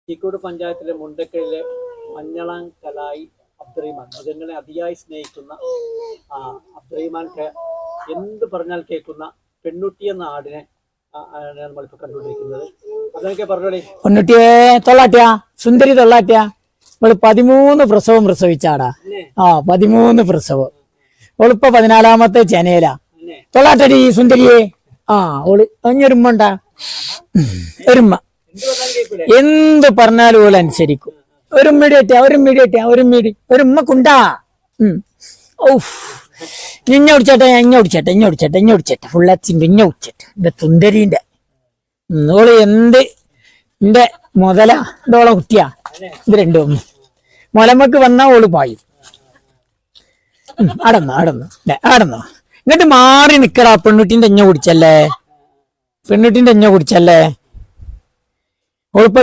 ചീക്കോട് പഞ്ചായത്തിലെ മുണ്ടക്കയിലെ മഞ്ഞളാങ്കലായി അബ്ദുറഹിമാൻ മൃഗങ്ങളെ അതിയായി സ്നേഹിക്കുന്ന അബ്ദുറഹിമാൻ എന്ത് പറഞ്ഞാൽ കേൾക്കുന്ന പെണ്ണുട്ടി എന്ന ആടിനെ നമ്മളിപ്പോ കണ്ടുകൊണ്ടിരിക്കുന്നത്. അതൊക്കെ പറഞ്ഞോളേ. പെണ്ണുട്ടിയെ തൊള്ളാട്ടിയാ, സുന്ദരി തൊള്ളാട്ടിയാ. അവള് 13 പ്രസവം പ്രസവിച്ചാടാ. 13 പ്രസവം. അവളിപ്പോ 14ാമത്തെ ചെനയില. തൊള്ളാട്ടടി സുന്ദരിയെ. ഓള് അഞ്ഞൊരുമ്മ ഉണ്ടാ, ഒരുമ്മ എന്ത് പറഞ്ഞാലും ഓള് അനുസരിക്കും. ഒരുമ്മക്കുണ്ടാ. ഇഞ്ഞ കുടിച്ചട്ടെ ഫുള്ളച്ചിന്റെ ഇഞ്ഞ കുടിച്ചട്ടെ. എന്റെ സുന്ദരീന്റെ ഓള് എന്ത് എന്റെ മുതല ഇതോളെ കുട്ടിയാ. ഇത് രണ്ടും മുലമ്മക്ക് വന്നാ ഓള് പായും. അടന്നോ എന്നിട്ട് മാറി നിക്കടാ. പെണ്ണുട്ടിന്റെ എഞ്ഞ കുടിച്ചല്ലേ. ഓളിപ്പോ